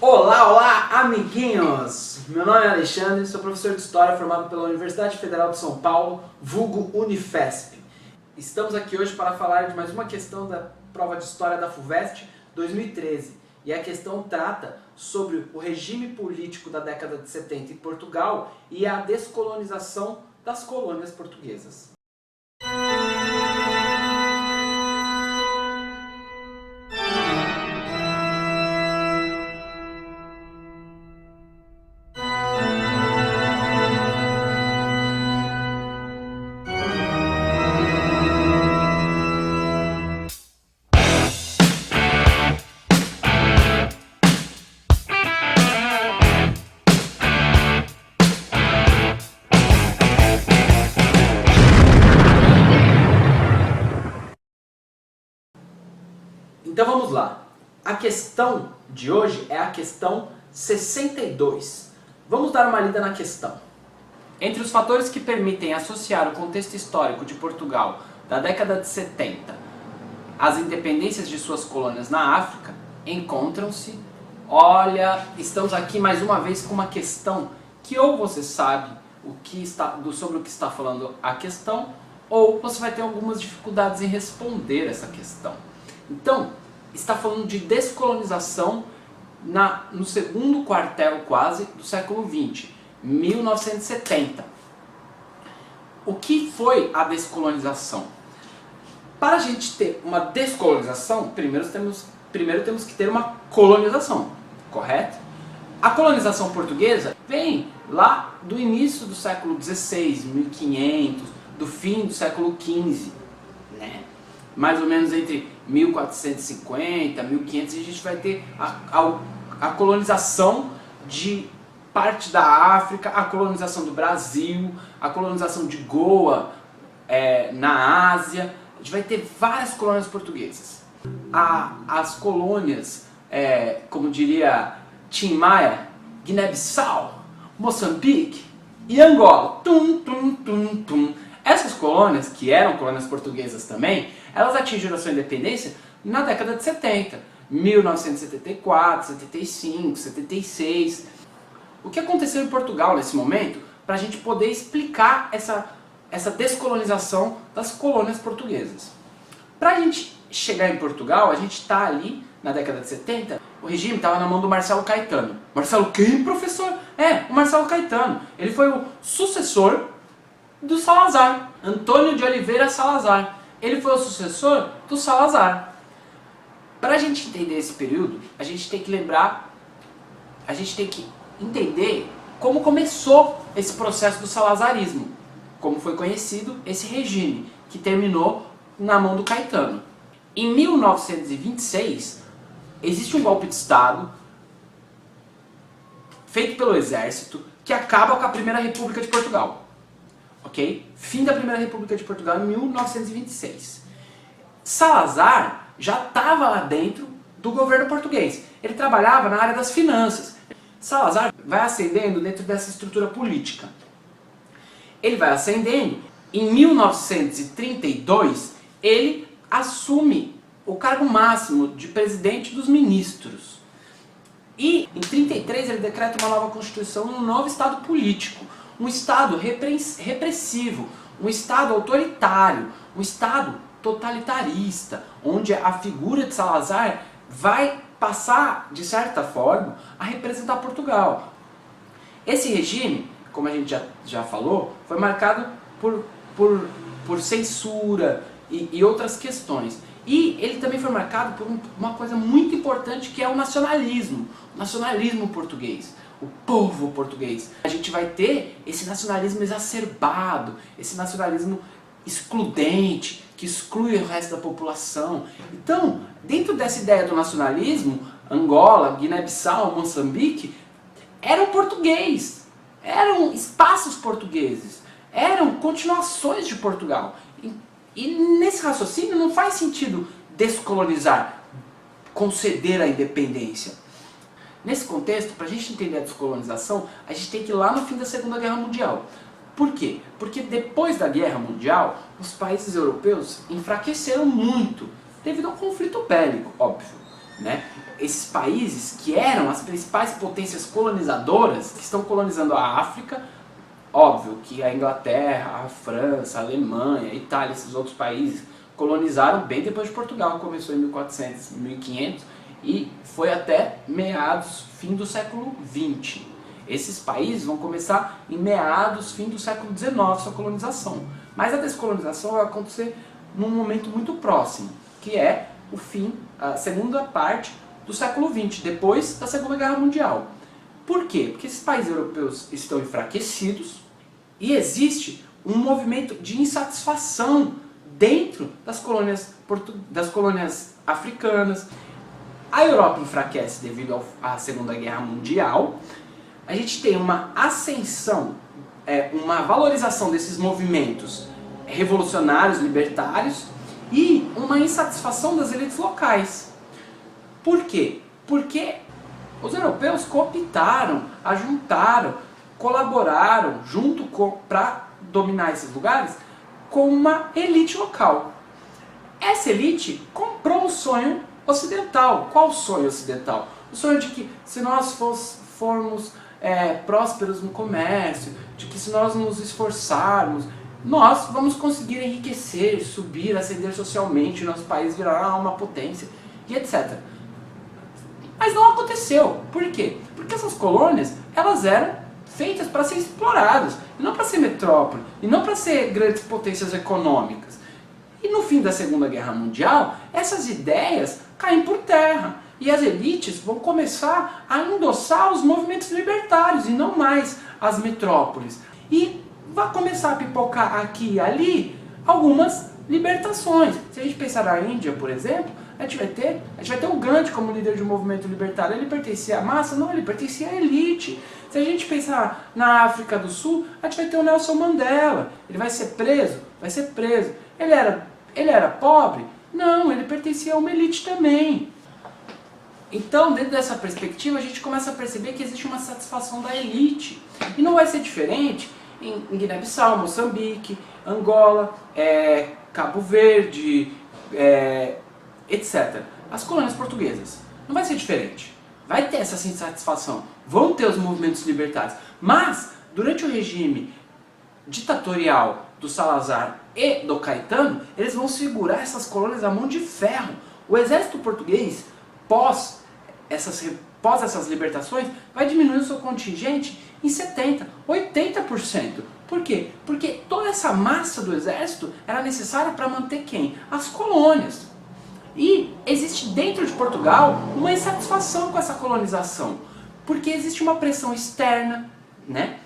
Olá, olá, amiguinhos! Meu nome é Alexandre, sou professor de História formado pela Universidade Federal de São Paulo, vulgo Unifesp. Estamos aqui hoje para falar de mais uma questão da prova de História da FUVEST 2013. E a questão trata sobre o regime político da década de 70 em Portugal e a descolonização das colônias portuguesas. Então vamos lá. A questão de hoje é a questão 62. Vamos dar uma lida na questão. Entre os fatores que permitem associar o contexto histórico de Portugal da década de 70 às independências de suas colônias na África, encontram-se... Olha, estamos aqui mais uma vez com uma questão que ou você sabe sobre o que está falando a questão, ou você vai ter algumas dificuldades em responder essa questão. Então, está falando de descolonização no segundo quartel quase do século XX, 1970. O que foi a descolonização? Para a gente ter uma descolonização, primeiro temos que ter uma colonização, correto? A colonização portuguesa vem lá do início do século XVI, 1500, do fim do século XV, né? Mais ou menos entre 1450, 1500, a gente vai ter a colonização de parte da África, a colonização do Brasil, a colonização de Goa, na Ásia. A gente vai ter várias colônias portuguesas. As colônias, como diria Tim Maia, Guiné-Bissau, Moçambique e Angola. Tum, tum, tum, tum. Essas colônias, que eram colônias portuguesas também, elas atingiram a sua independência na década de 70, 1974, 75, 76. O que aconteceu em Portugal nesse momento, para a gente poder explicar essa descolonização das colônias portuguesas. Para a gente chegar em Portugal, a gente está ali na década de 70, o regime estava na mão do Marcelo Caetano. Marcelo quem, professor? O Marcelo Caetano. Ele foi o sucessor do Salazar, Antônio de Oliveira Salazar. Ele foi o sucessor do Salazar. Para a gente entender esse período, a gente tem que entender como começou esse processo do salazarismo, como foi conhecido esse regime, que terminou na mão do Caetano. Em 1926, existe um golpe de Estado feito pelo Exército que acaba com a Primeira República de Portugal. Ok? Fim da Primeira República de Portugal em 1926. Salazar já estava lá dentro do governo português. Ele trabalhava na área das finanças. Salazar vai ascendendo dentro dessa estrutura política. Ele vai ascendendo. Em 1932, ele assume o cargo máximo de presidente dos ministros. E em 1933 ele decreta uma nova constituição e um novo estado político. Um Estado repressivo, um Estado autoritário, um Estado totalitarista, onde a figura de Salazar vai passar, de certa forma, a representar Portugal. Esse regime, como a gente já falou, foi marcado por censura e outras questões. E ele também foi marcado por uma coisa muito importante, que é o nacionalismo português. O povo português. A gente vai ter esse nacionalismo exacerbado, esse nacionalismo excludente, que exclui o resto da população. Então, dentro dessa ideia do nacionalismo, Angola, Guiné-Bissau, Moçambique, eram português, eram espaços portugueses, eram continuações de Portugal. E nesse raciocínio não faz sentido descolonizar, conceder a independência. Nesse contexto, para a gente entender a descolonização, a gente tem que ir lá no fim da Segunda Guerra Mundial. Por quê? Porque depois da Guerra Mundial, os países europeus enfraqueceram muito, devido ao conflito bélico, óbvio. né? Esses países que eram as principais potências colonizadoras, que estão colonizando a África, óbvio que a Inglaterra, a França, a Alemanha, a Itália, esses outros países colonizaram bem depois de Portugal, começou em 1400, 1500 e foi até meados, fim do século XX. Esses países vão começar em meados, fim do século XIX, sua colonização. Mas a descolonização vai acontecer num momento muito próximo, que é o fim, a segunda parte do século XX, depois da Segunda Guerra Mundial. Por quê? Porque esses países europeus estão enfraquecidos e existe um movimento de insatisfação dentro das colônias africanas. A Europa enfraquece devido à Segunda Guerra Mundial. A gente tem uma ascensão, uma valorização desses movimentos revolucionários, libertários e uma insatisfação das elites locais. Por quê? Porque os europeus cooptaram, ajuntaram, colaboraram junto para dominar esses lugares com uma elite local. Essa elite comprou o sonho ocidental. Qual o sonho ocidental? O sonho de que se nós formos prósperos no comércio, de que se nós nos esforçarmos, nós vamos conseguir enriquecer, subir, ascender socialmente, nosso país virará uma potência e etc. Mas não aconteceu. Por quê? Porque essas colônias, elas eram feitas para ser exploradas, e não para ser metrópole, e não para ser grandes potências econômicas. E no fim da Segunda Guerra Mundial, essas ideias caem por terra. E as elites vão começar a endossar os movimentos libertários, e não mais as metrópoles. E vai começar a pipocar aqui e ali algumas libertações. Se a gente pensar na Índia, por exemplo, a gente vai ter o Gandhi como líder de um movimento libertário. Ele pertencia à massa? Não, ele pertencia à elite. Se a gente pensar na África do Sul, a gente vai ter o Nelson Mandela. Ele vai ser preso? Vai ser preso. Ele era pobre? Não, ele pertencia a uma elite também. Então, dentro dessa perspectiva, a gente começa a perceber que existe uma satisfação da elite. E não vai ser diferente em Guiné-Bissau, Moçambique, Angola, Cabo Verde, etc. As colônias portuguesas. Não vai ser diferente. Vai ter essa insatisfação. Vão ter os movimentos libertários. Mas, durante o regime ditatorial do Salazar e do Caetano, eles vão segurar essas colônias a mão de ferro. O exército português, pós essas libertações, vai diminuir o seu contingente em 70%, 80%. Por quê? Porque toda essa massa do exército era necessária para manter quem? As colônias. E existe dentro de Portugal uma insatisfação com essa colonização, porque existe uma pressão externa, né?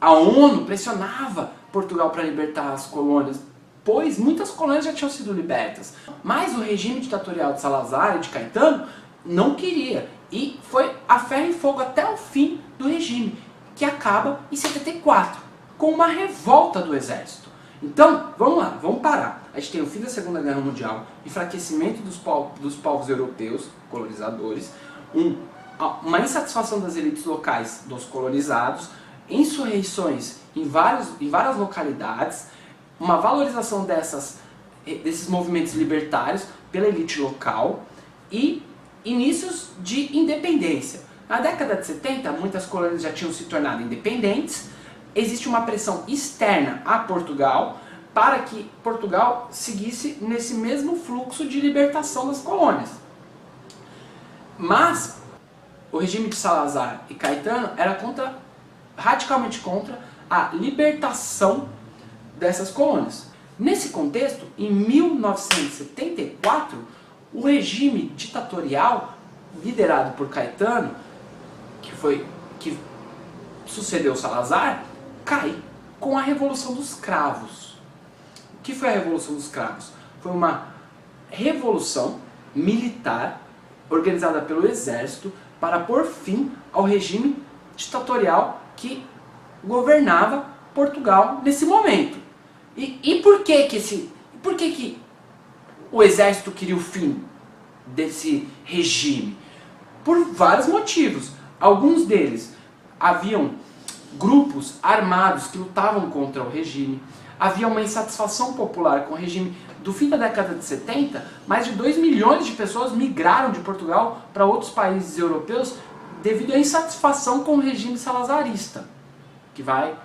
A ONU pressionava Portugal para libertar as colônias, pois muitas colônias já tinham sido libertas. Mas o regime ditatorial de Salazar e de Caetano não queria, e foi a ferro e fogo até o fim do regime, que acaba em 74, com uma revolta do exército. Então, vamos lá, vamos parar. A gente tem o fim da Segunda Guerra Mundial, enfraquecimento dos povos europeus, colonizadores, uma insatisfação das elites locais dos colonizados, insurreições em várias localidades, uma valorização desses movimentos libertários pela elite local e inícios de independência. Na década de 70, muitas colônias já tinham se tornado independentes. Existe uma pressão externa a Portugal para que Portugal seguisse nesse mesmo fluxo de libertação das colônias. Mas o regime de Salazar e Caetano era radicalmente contra a libertação dessas colônias. Nesse contexto, em 1974, o regime ditatorial liderado por Caetano, que sucedeu Salazar, cai com a Revolução dos Cravos. O que foi a Revolução dos Cravos? Foi uma revolução militar organizada pelo exército para pôr fim ao regime ditatorial que governava Portugal nesse momento. E por que o exército queria o fim desse regime? Por vários motivos. Alguns deles haviam grupos armados que lutavam contra o regime. havia uma insatisfação popular com o regime do fim da década de 70, mais de 2 milhões de pessoas migraram de Portugal para outros países europeus devido à insatisfação com o regime salazarista, que vai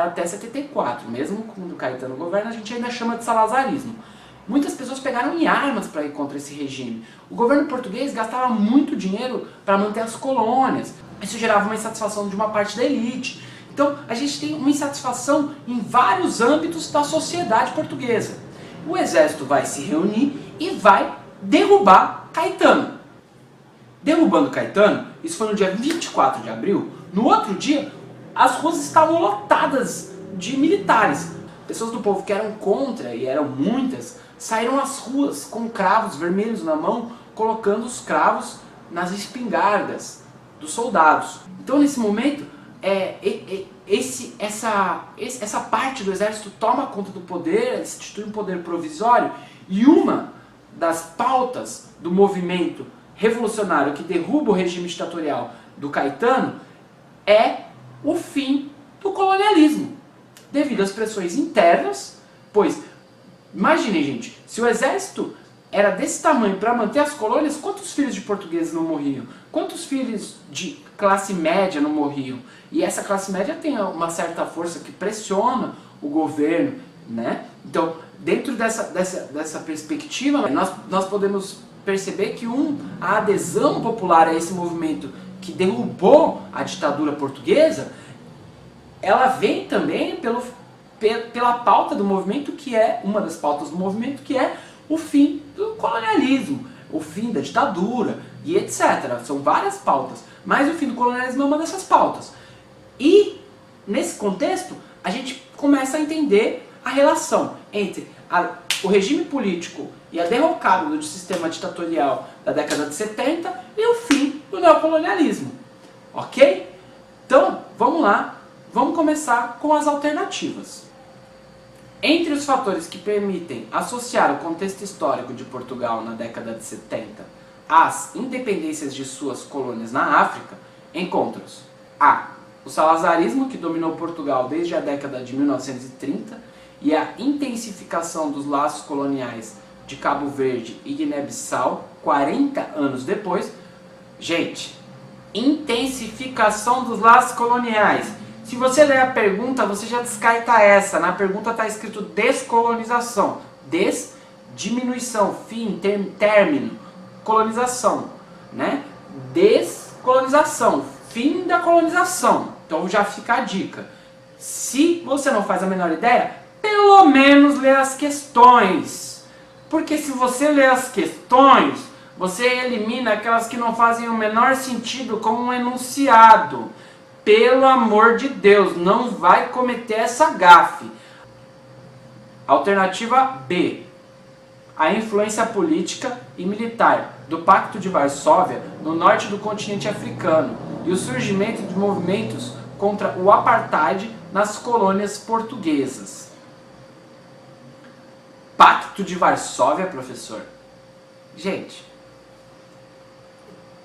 até 74. Mesmo quando o Caetano governa, a gente ainda chama de salazarismo. Muitas pessoas pegaram em armas para ir contra esse regime. O governo português gastava muito dinheiro para manter as colônias. Isso gerava uma insatisfação de uma parte da elite. Então, a gente tem uma insatisfação em vários âmbitos da sociedade portuguesa. O exército vai se reunir e vai derrubar Caetano. Derrubando Caetano, isso foi no dia 24 de abril, no outro dia, as ruas estavam lotadas de militares. Pessoas do povo que eram contra, e eram muitas, saíram às ruas com cravos vermelhos na mão, colocando os cravos nas espingardas dos soldados. Então, nesse momento, essa parte do exército toma conta do poder, institui um poder provisório, e uma das pautas do movimento revolucionário que derruba o regime ditatorial do Caetano é o fim do colonialismo, devido às pressões internas, pois, imaginem, gente, se o exército era desse tamanho para manter as colônias, quantos filhos de portugueses não morriam? Quantos filhos de classe média não morriam? E essa classe média tem uma certa força que pressiona o governo, né? Então, dentro dessa perspectiva, nós podemos perceber que a adesão popular a esse movimento que derrubou a ditadura portuguesa, ela vem também pela pauta do movimento, que é uma das pautas do movimento, que é o fim do colonialismo, o fim da ditadura e etc. São várias pautas, mas o fim do colonialismo é uma dessas pautas. E, nesse contexto, a gente começa a entender a relação entre o regime político e a derrocada do sistema ditatorial da década de 70 e o fim do neocolonialismo. Ok? Então, vamos lá. Vamos começar com as alternativas. Entre os fatores que permitem associar o contexto histórico de Portugal na década de 70 às independências de suas colônias na África, encontra-se o salazarismo, que dominou Portugal desde a década de 1930, e a intensificação dos laços coloniais de Cabo Verde e Guiné-Bissau 40 anos depois. Gente, intensificação dos laços coloniais. Se você ler a pergunta, você já descarta essa. Na pergunta está escrito descolonização. Diminuição, fim, término, colonização, né? Descolonização, fim da colonização. Então já fica a dica. Se você não faz a menor ideia, pelo menos lê as questões. Porque se você lê as questões, você elimina aquelas que não fazem o menor sentido como um enunciado. Pelo amor de Deus, não vai cometer essa gafe. Alternativa B. A influência política e militar do Pacto de Varsóvia no norte do continente africano e o surgimento de movimentos contra o apartheid nas colônias portuguesas. Pacto de Varsóvia, professor? Gente,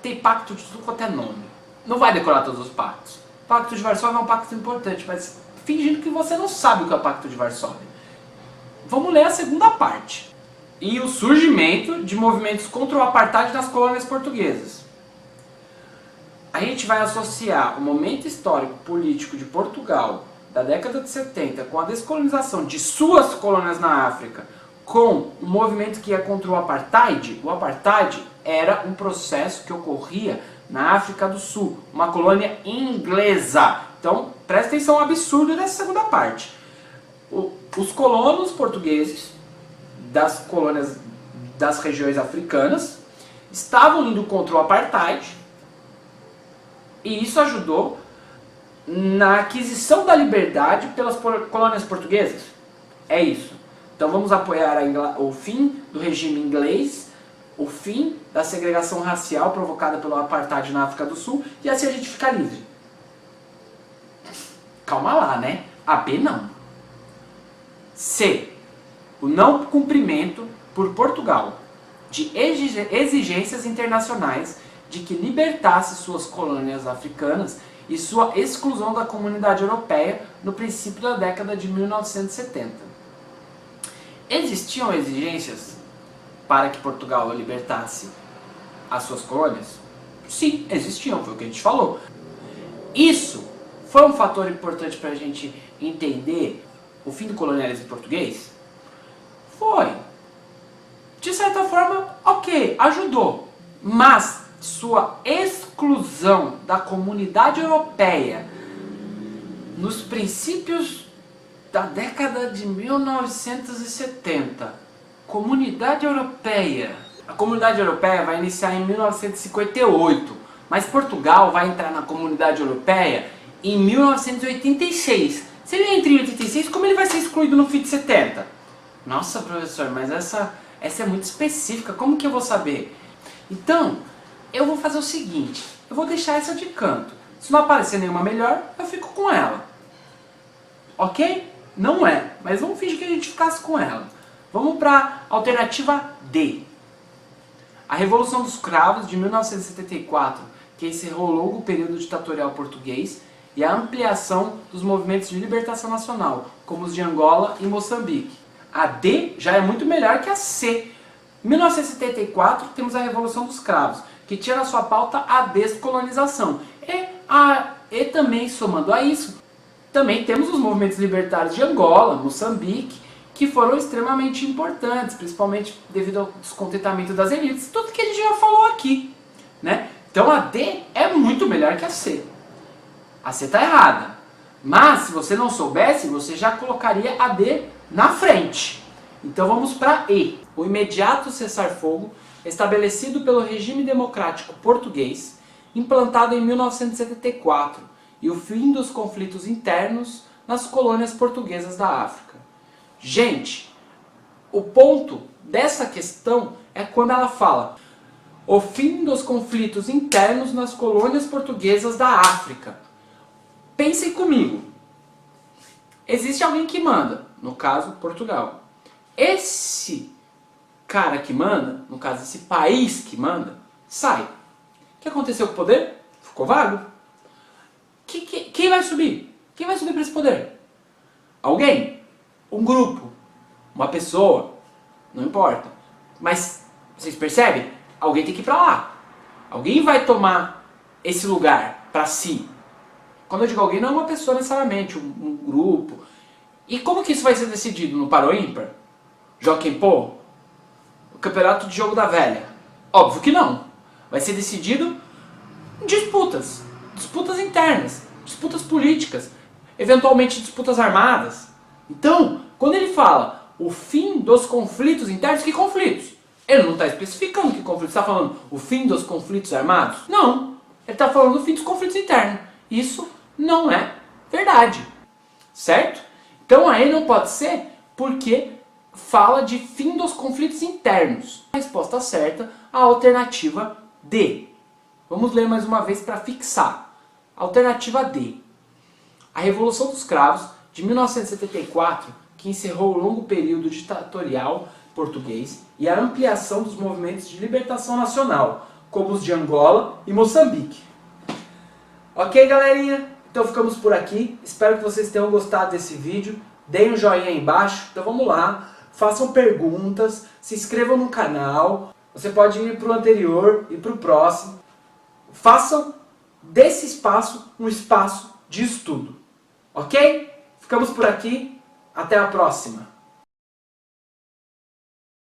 tem pacto de tudo quanto é nome. Não vai decorar todos os pactos. O Pacto de Varsóvia é um pacto importante, mas fingindo que você não sabe o que é o Pacto de Varsóvia. Vamos ler a segunda parte. E o surgimento de movimentos contra o apartheid nas colônias portuguesas. A gente vai associar o momento histórico político de Portugal da década de 70 com a descolonização de suas colônias na África com um movimento que é contra o apartheid. O apartheid era um processo que ocorria na África do Sul, uma colônia inglesa. Então, presta atenção ao absurdo dessa segunda parte. Os colonos portugueses das colônias das regiões africanas estavam indo contra o apartheid, e isso ajudou na aquisição da liberdade pelas colônias portuguesas. É isso. Então vamos apoiar o fim do regime inglês, o fim da segregação racial provocada pelo apartheid na África do Sul, e assim a gente fica livre. Calma lá, né? A B não. C. O não cumprimento por Portugal de exigências internacionais de que libertasse suas colônias africanas e sua exclusão da Comunidade Europeia no princípio da década de 1970. Existiam exigências para que Portugal libertasse as suas colônias? Sim, existiam, foi o que a gente falou. Isso foi um fator importante para a gente entender o fim do colonialismo português? Foi. De certa forma, ok, ajudou. Mas sua exclusão da Comunidade Europeia nos princípios da década de 1970. Comunidade Europeia. A Comunidade Europeia vai iniciar em 1958, mas Portugal vai entrar na Comunidade Europeia em 1986. Se ele entra em 86, como ele vai ser excluído no fim de 70? Nossa, professor, mas essa é muito específica, como que eu vou saber? Então, eu vou fazer o seguinte, eu vou deixar essa de canto. Se não aparecer nenhuma melhor, eu fico com ela. Ok? Não é, mas vamos fingir que a gente ficasse com ela. Vamos para a alternativa D. A Revolução dos Cravos de 1974, que encerrou o longo período ditatorial português, e a ampliação dos movimentos de libertação nacional, como os de Angola e Moçambique. A D já é muito melhor que a C. Em 1974 temos a Revolução dos Cravos, que tinha na sua pauta a descolonização. E também, somando a isso, também temos os movimentos libertários de Angola, Moçambique, que foram extremamente importantes, principalmente devido ao descontentamento das elites, tudo que a gente já falou aqui, né? Então a D é muito melhor que a C. A C está errada, mas se você não soubesse, você já colocaria a D na frente. Então vamos para E. O imediato cessar-fogo estabelecido pelo regime democrático português, implantado em 1974, e o fim dos conflitos internos nas colônias portuguesas da África. Gente, o ponto dessa questão é quando ela fala o fim dos conflitos internos nas colônias portuguesas da África. Pensem comigo. Existe alguém que manda, no caso, Portugal. Esse cara que manda, no caso, esse país que manda, sai. O que aconteceu com o poder? Ficou vago. Quem vai subir? Quem vai subir para esse poder? Alguém? Um grupo? Uma pessoa? Não importa. Mas, vocês percebem? Alguém tem que ir para lá. Alguém vai tomar esse lugar para si. Quando eu digo alguém, não é uma pessoa necessariamente, um grupo. E como que isso vai ser decidido? No Par ou Ímpar? Jockey Pô? O campeonato de jogo da velha? Óbvio que não. Vai ser decidido em disputas. Disputas internas. Disputas políticas. Eventualmente disputas armadas. Então, quando ele fala o fim dos conflitos internos, que conflitos? Ele não está especificando que conflitos. Está falando o fim dos conflitos armados? Não. Ele está falando o fim dos conflitos internos. Isso não é verdade. Certo? Então aí não pode ser porque fala de fim dos conflitos internos. A resposta certa, a alternativa D. Vamos ler mais uma vez para fixar. Alternativa D. A Revolução dos Cravos de 1974, que encerrou o longo período ditatorial português e a ampliação dos movimentos de libertação nacional, como os de Angola e Moçambique. Ok, galerinha? Então ficamos por aqui. Espero que vocês tenham gostado desse vídeo. Deem um joinha aí embaixo. Então vamos lá. Façam perguntas. Se inscrevam no canal. Você pode ir para o anterior e para o próximo. Façam desse espaço um espaço de estudo. Ok? Ficamos por aqui. Até a próxima.